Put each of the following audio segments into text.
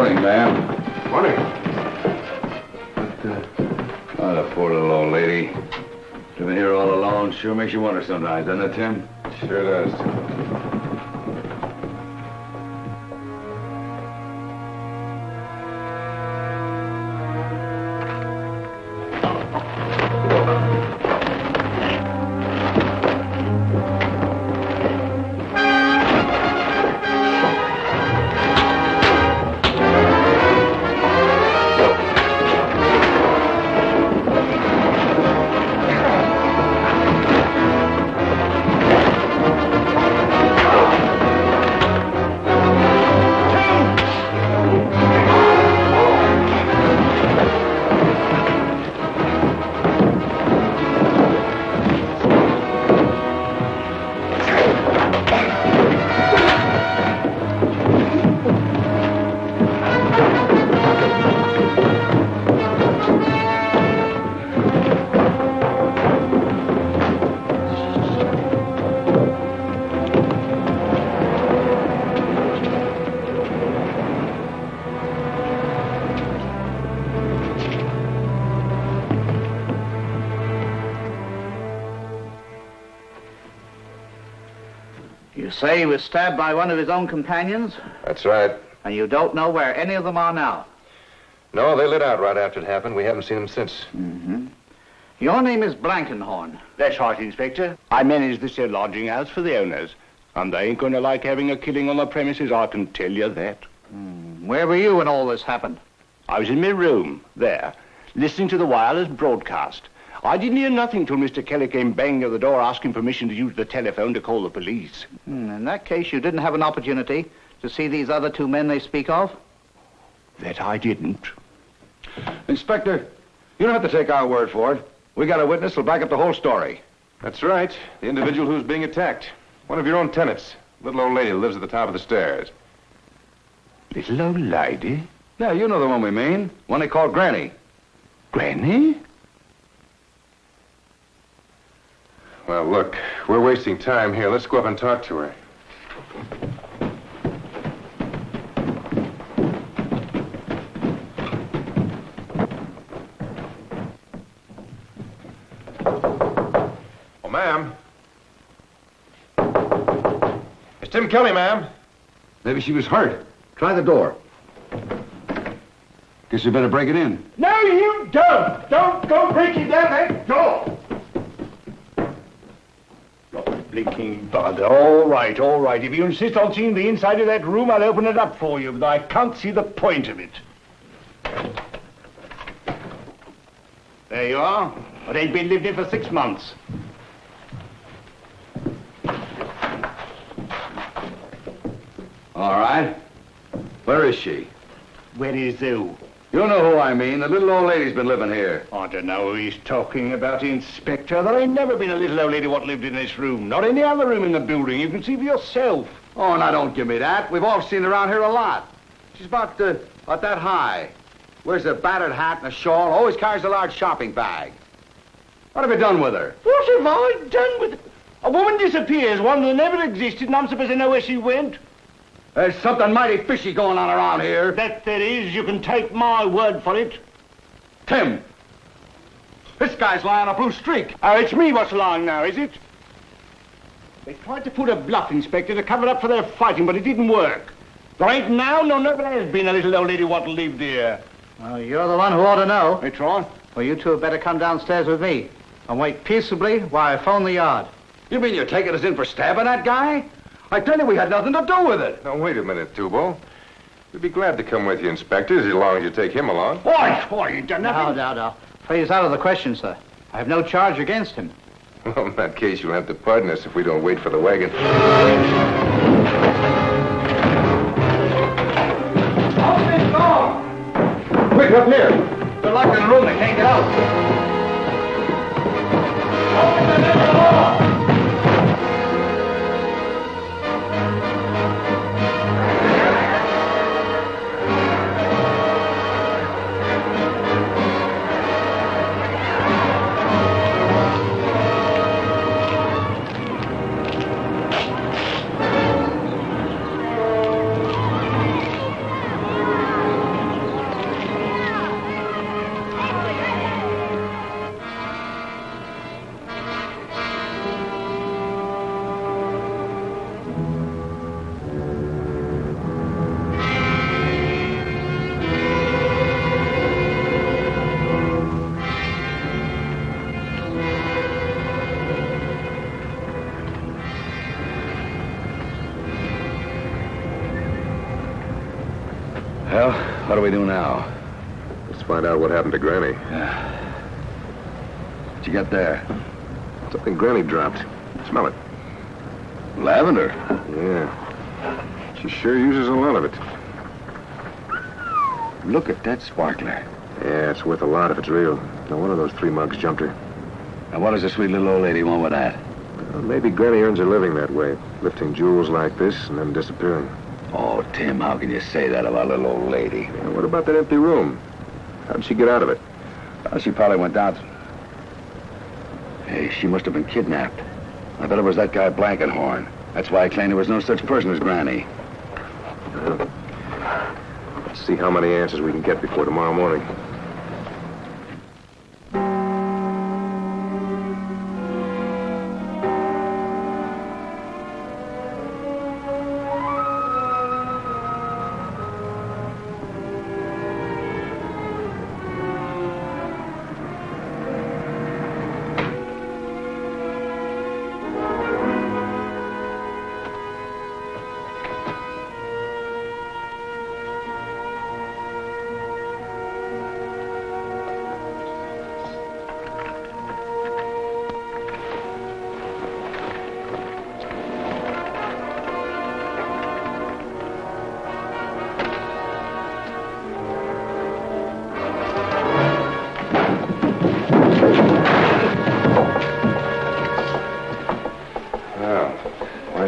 morning, ma'am. Morning. Oh, the poor little old lady. Living here all alone sure makes you wonder sometimes, doesn't it, Tim? Sure does. You say he was stabbed by one of his own companions? That's right. And you don't know where any of them are now? No, they lit out right after it happened. We haven't seen them since. Mm-hmm. Your name is Blankenhorn. That's right, Inspector. I manage this here lodging house for the owners. And they ain't going to like having a killing on the premises, I can tell you that. Where were you when all this happened? I was in my room, there, listening to the wireless broadcast. I didn't hear nothing till Mr. Kelly came banging at the door asking permission to use the telephone to call the police. In that case, you didn't have an opportunity to see these other two men they speak of? That I didn't. Inspector, you don't have to take our word for it. We got a witness who'll back up the whole story. That's right. The individual who's being attacked. One of your own tenants. Little old lady who lives at the top of the stairs. Little old lady? Yeah, you know the one we mean. One they call Granny. Granny? Well, look, we're wasting time here. Let's go up and talk to her. Oh, ma'am. It's Tim Kelly, ma'am. Maybe she was hurt. Try the door. Guess you better break it in. No, you don't! Don't go breaking down that door! Blinking bugger. All right, all right. If you insist on seeing the inside of that room, I'll open it up for you, but I can't see the point of it. There you are. It ain't been lived in for 6 months. All right. Where is she? Where is who? You know who I mean. The little old lady's been living here. I don't know who he's talking about, Inspector. There ain't never been a little old lady what lived in this room. Not any other room in the building. You can see for yourself. Oh, now don't give me that. We've all seen her around here a lot. She's about that high. Wears a battered hat and a shawl. Always carries a large shopping bag. What have you done with her? What have I done with... A woman disappears, one that never existed, and I'm supposed to know where she went? There's something mighty fishy going on around here. That there is. You can take my word for it. Tim, this guy's lying on a blue streak. Oh, it's me what's lying now, is it? They tried to put a bluff, Inspector, to cover up for their fighting, but it didn't work. There ain't now, no, never has been a little old lady what lived here. Well, you're the one who ought to know. That's right. Well, you two had better come downstairs with me and wait peaceably while I phone the yard. You mean you're taking us in for stabbing that guy? I tell you, we had nothing to do with it. Now, wait a minute, Toubo. We'd be glad to come with you, Inspector, as long as you take him along. Why, you done nothing? No. Please, out of the question, sir. I have no charge against him. Well, in that case, you'll have to pardon us if we don't wait for the wagon. Open this door! Quick, up here. They're locked in the room. They can't get out. Open the door! do we do now? Let's find out what happened to Granny. What'd you get there? Something Granny dropped. Smell it. Lavender. Yeah. She sure uses a lot of it. Look at that sparkler. Yeah, it's worth a lot if it's real. No one of those 3 mugs jumped her. Now, what does the sweet little old lady want with that? Well, maybe Granny earns her living that way, lifting jewels like this and then disappearing. Oh, Tim, how can you say that about little old lady? Yeah, what about that empty room? How'd she get out of it? Well, she probably went out. Hey, she must have been kidnapped. I bet it was that guy Blankenhorn. That's why I claim there was no such person as Granny. Let's see how many answers we can get before tomorrow morning.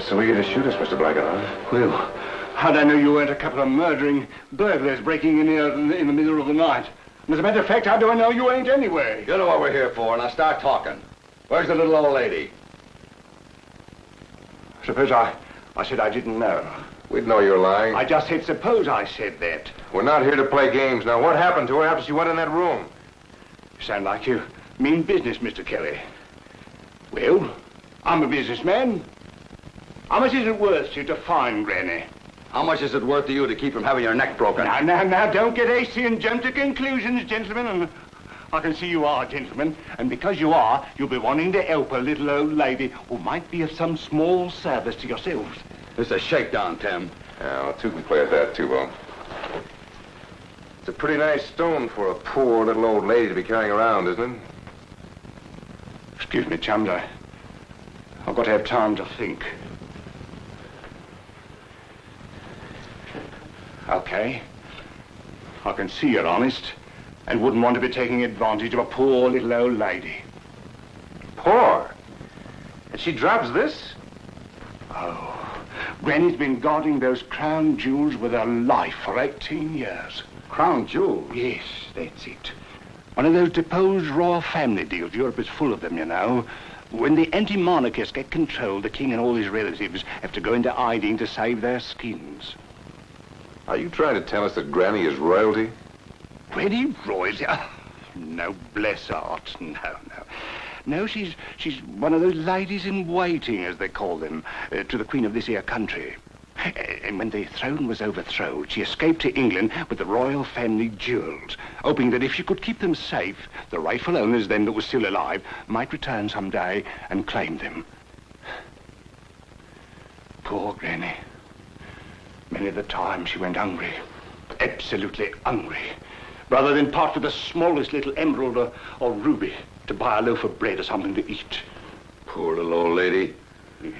So we get to shoot us, Mr. Blankenhorn. Well, how'd I know you weren't a couple of murdering burglars breaking in here in the middle of the night? And as a matter of fact, how do I know you ain't anyway? You know what we're here for, now start talking. Where's the little old lady? Suppose I said I didn't know. We'd know you're lying. I just said suppose I said that. We're not here to play games. Now, what happened to her after she went in that room? You sound like you mean business, Mr. Kelly. Well, I'm a businessman. How much is it worth to you to find Granny? How much is it worth to you to keep from having your neck broken? Now, don't get hasty and jump to conclusions, gentlemen. And I can see you are, gentlemen. And because you are, you'll be wanting to help a little old lady who might be of some small service to yourselves. It's a shakedown, Tim. Yeah, well, 2 can play at that, Toubo. It's a pretty nice stone for a poor little old lady to be carrying around, isn't it? Excuse me, chums. I've got to have time to think. Okay. I can see you're honest and wouldn't want to be taking advantage of a poor little old lady. Poor? And she drops this? Oh, Granny's been guarding those crown jewels with her life for 18 years. Crown jewels? Yes, that's it. One of those deposed royal family deals. Europe is full of them, you know. When the anti-monarchists get control, the king and all his relatives have to go into hiding to save their skins. Are you trying to tell us that Granny is royalty? Granny royalty? No, bless her heart. No, she's one of those ladies in waiting, as they call them, to the Queen of this here country. And when the throne was overthrown, she escaped to England with the royal family jewels, hoping that if she could keep them safe, the rightful owners, them that were still alive, might return someday and claim them. Poor Granny. Many of the time she went hungry, absolutely hungry, rather than part with the smallest little emerald or ruby to buy a loaf of bread or something to eat. Poor little old lady. Yes.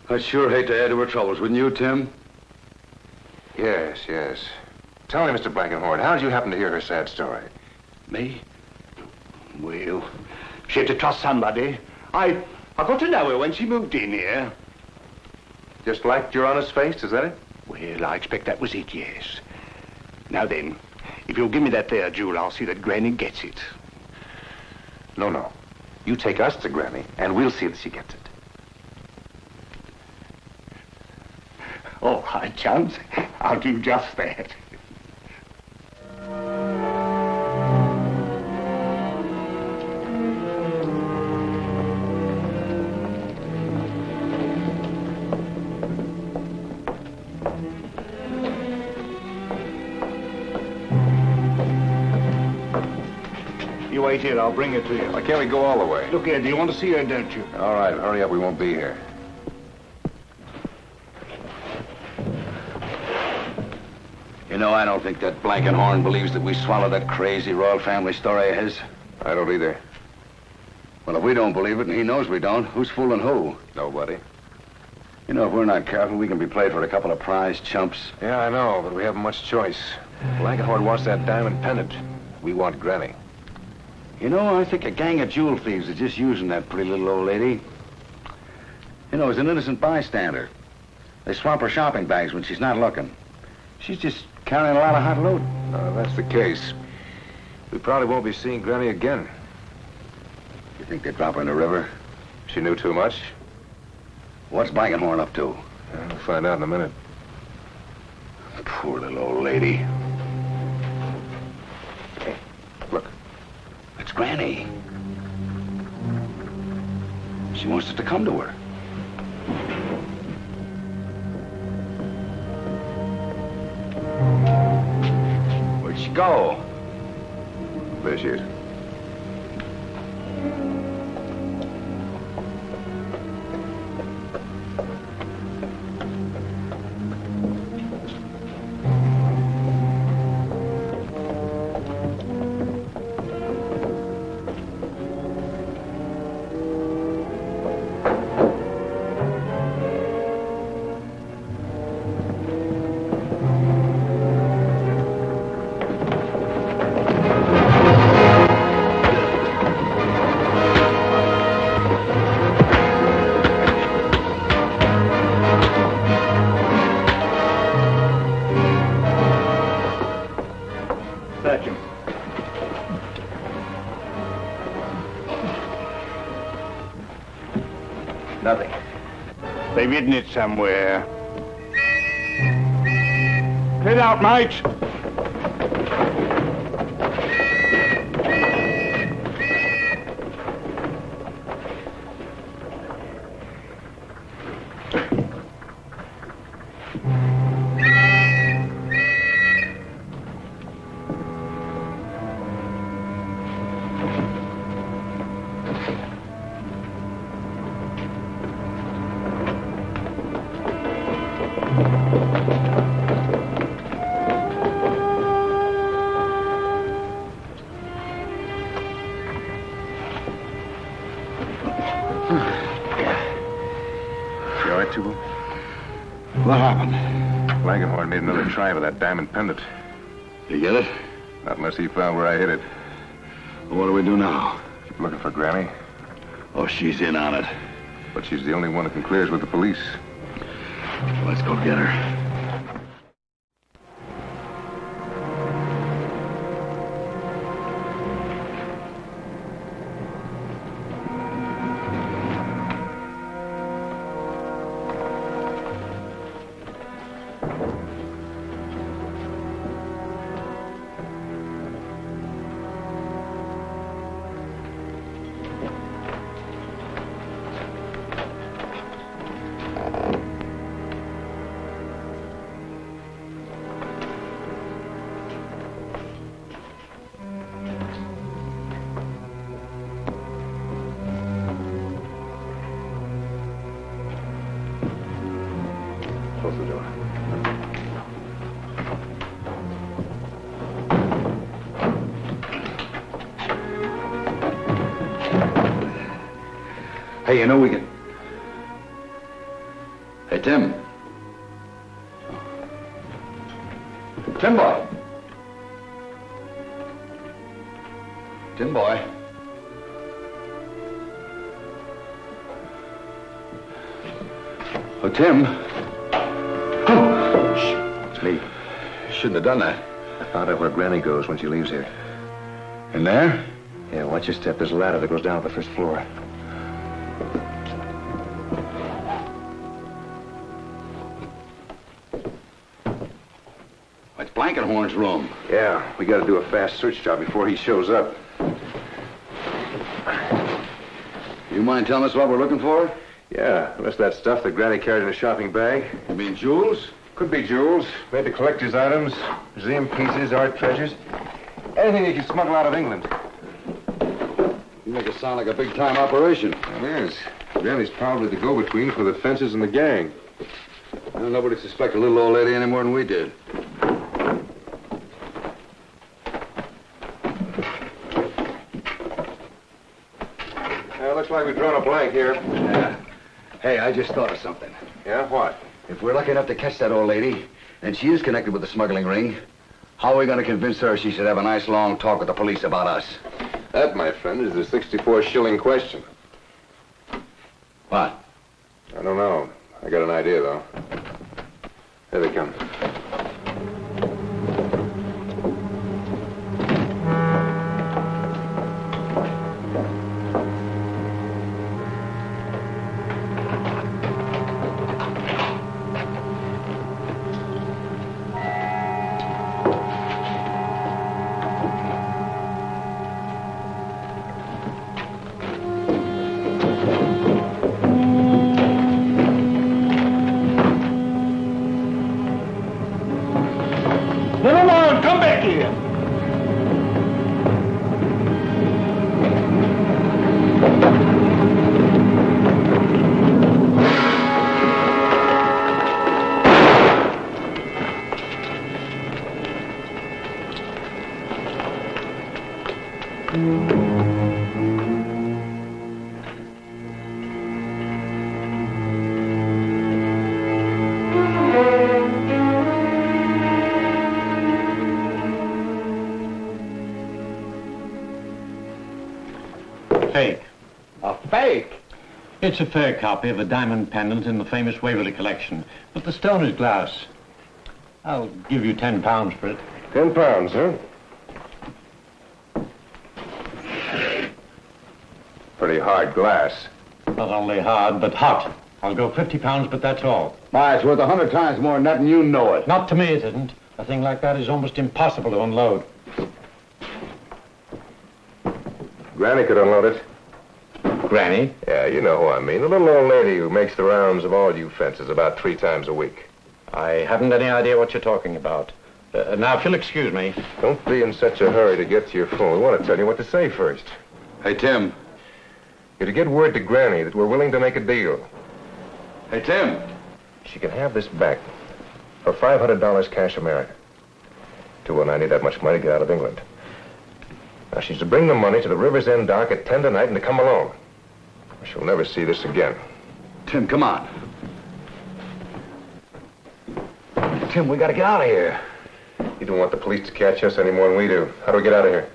I'd sure hate to add to her troubles, wouldn't you, Tim? Yes. Tell me, Mr. Blankenhorn, how did you happen to hear her sad story? Me? Well, she had to trust somebody. I got to know her when she moved in here. Just liked your honest face, is that it? Well, I expect that was it, yes. Now then, if you'll give me that there jewel, I'll see that Granny gets it. No. You take us to Granny, and we'll see that she gets it. All right, chums. I'll do just that. You wait here, I'll bring it to you. Why can't we go all the way? Look here, do you want to see her, don't you? All right, hurry up, we won't be here. You know, I don't think that Blankenhorn believes that we swallowed that crazy royal family story of his. I don't either. Well, if we don't believe it and he knows we don't, who's fooling who? Nobody. You know, if we're not careful, we can be played for a couple of prize chumps. Yeah, I know, but we haven't much choice. Blankenhorn wants that diamond pendant. We want Granny. You know, I think a gang of jewel thieves are just using that pretty little old lady. You know, as an innocent bystander. They swap her shopping bags when she's not looking. She's just carrying a lot of hot loot. If that's the case, we probably won't be seeing Granny again. You think they drop her in the river? She knew too much. What's Blankenhorn up to? We'll find out in a minute. Poor little old lady. Hey, look. It's Granny. She wants us to come to her. Where'd she go? There she is. Nothing. They've hidden it somewhere. Clear out, mates. You all right, Toubo? What happened? Blankenhorn made another try with that diamond pendant. You get it? Not unless he found where I hid it. Well, what do we do now? Keep looking for Granny. Oh, she's in on it. But she's the only one who can clear us with the police. Let's go get her. Close the door. Hey, you know we can... Hey, Tim. Tim boy. Tim boy. Oh, Tim. Oh, shh. It's me. Shouldn't have done that. I found out where Granny goes when she leaves here. In there? Yeah, watch your step. There's a ladder that goes down to the first floor. That's Blankenhorn's room. Yeah, we gotta do a fast search job before he shows up. You mind telling us what we're looking for? Yeah, unless that stuff that Granny carried in a shopping bag. You mean jewels? Could be jewels, maybe collector's items, museum pieces, art treasures. Anything you can smuggle out of England. You make it sound like a big-time operation. It is. Granny's probably the go-between for the fences and the gang. Well, nobody suspected a little old lady any more than we did. Looks like we've drawn a blank here. Yeah. Hey, I just thought of something. Yeah, what? If we're lucky enough to catch that old lady, and she is connected with the smuggling ring, how are we going to convince her she should have a nice long talk with the police about us? That, my friend, is the 64-shilling question. What? I don't know. I got an idea, though. Here they come. Come back here. Fake. A fake? It's a fair copy of a diamond pendant in the famous Waverley collection, but the stone is glass. I'll give you £10 for it. 10 pounds, huh? Pretty hard glass. Not only hard, but hot. I'll go £50, but that's all. Why, it's worth 100 times more than that, and you know it. Not to me, it isn't. A thing like that is almost impossible to unload. Granny could unload it. Granny? Yeah, you know who I mean. The little old lady who makes the rounds of all you fences about 3 times a week. I haven't any idea what you're talking about. Now, if you'll excuse me. Don't be in such a hurry to get to your phone. We want to tell you what to say first. Hey, Tim. You're to get word to Granny that we're willing to make a deal. Hey, Tim. She can have this back for $500 cash America. Toubo and I need that much money to get out of England. Now, she's to bring the money to the River's End dock at 10 tonight and to come along. She'll never see this again. Tim, come on. Tim, we got to get out of here. You don't want the police to catch us any more than we do. How do we get out of here?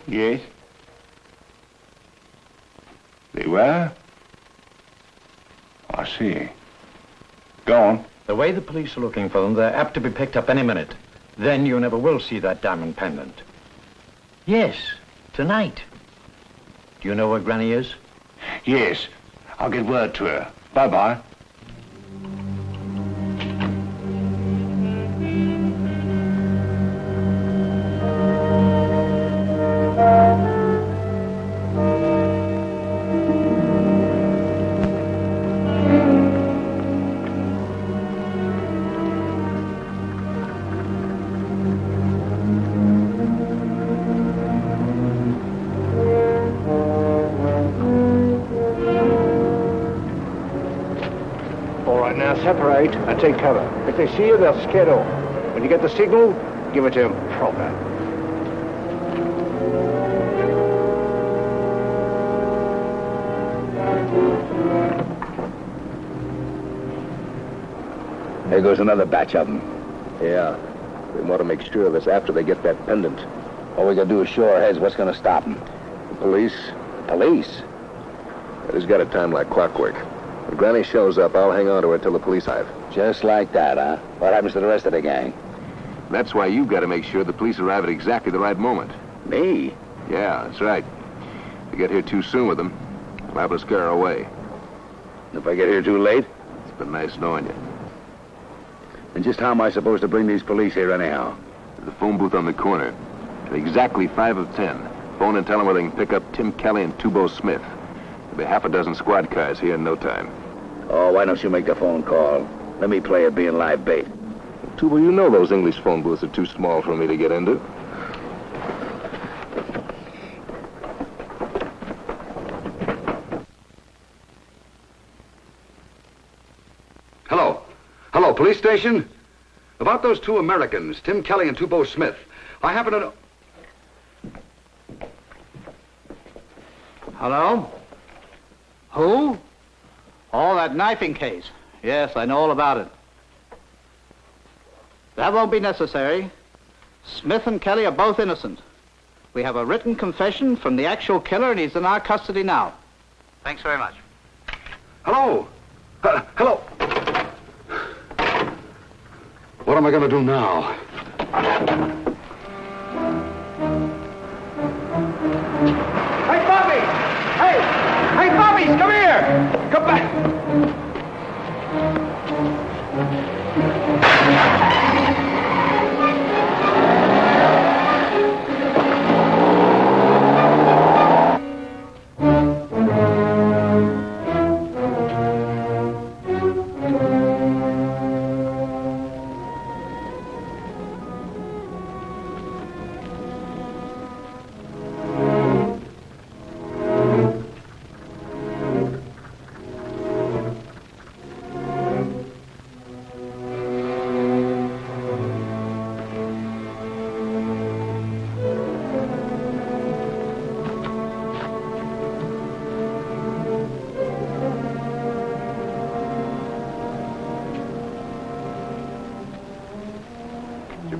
Yes? They were? I see. Go on. The way the police are looking for them, they're apt to be picked up any minute. Then you never will see that diamond pendant. Yes, tonight. Do you know where Granny is? Yes. I'll get word to her. Bye-bye. Separate and take cover. If they see you, they'll skid off. When you get the signal, give it to them proper. There goes another batch of them. Yeah. We want to make sure of this after they get that pendant. All we got to do is show our heads. What's going to stop them? The police? Police? It has got a time like clockwork. When Granny shows up, I'll hang on to her till the police arrive. Just like that, huh? What happens to the rest of the gang? That's why you've got to make sure the police arrive at exactly the right moment. Me? Yeah, that's right. If you get here too soon with them, they'll have to scare her away. If I get here too late? It's been nice knowing you. And just how am I supposed to bring these police here anyhow? There's a phone booth on the corner. At exactly 5 of 10. Phone and tell them where they can pick up Tim Kelly and Toubo Smith. There'll be half a dozen squad cars here in no time. Oh, why don't you make the phone call? Let me play at being live bait. Toubo, you know those English phone booths are too small for me to get into. Hello. Hello, police station? About those 2 Americans, Tim Kelly and Toubo Smith. I happen to know... Hello? Who? Oh, that knifing case. Yes, I know all about it. That won't be necessary. Smith and Kelly are both innocent. We have a written confession from the actual killer, and he's in our custody now. Thanks very much. Hello? Hello? What am I going to do now? Hey, Bobby! Hey, Bobby, come here! Come back!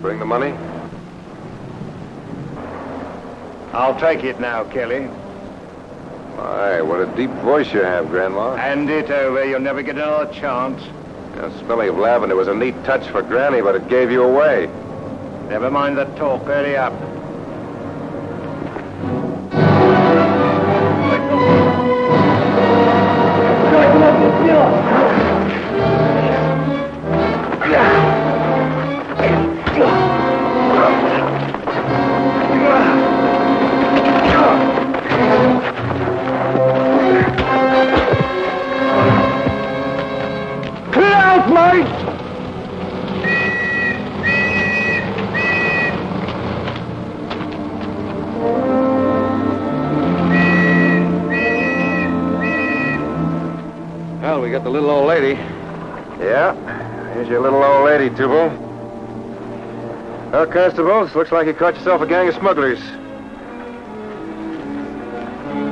Bring the money? I'll take it now, Kelly. My, what a deep voice you have, Grandma. Hand it over. You'll never get another chance. The smelling of lavender was a neat touch for Granny, but it gave you away. Never mind the talk. Hurry up. Well, we got the little old lady. Yeah, here's your little old lady, Toubo. Well, Constable, looks like you caught yourself a gang of smugglers.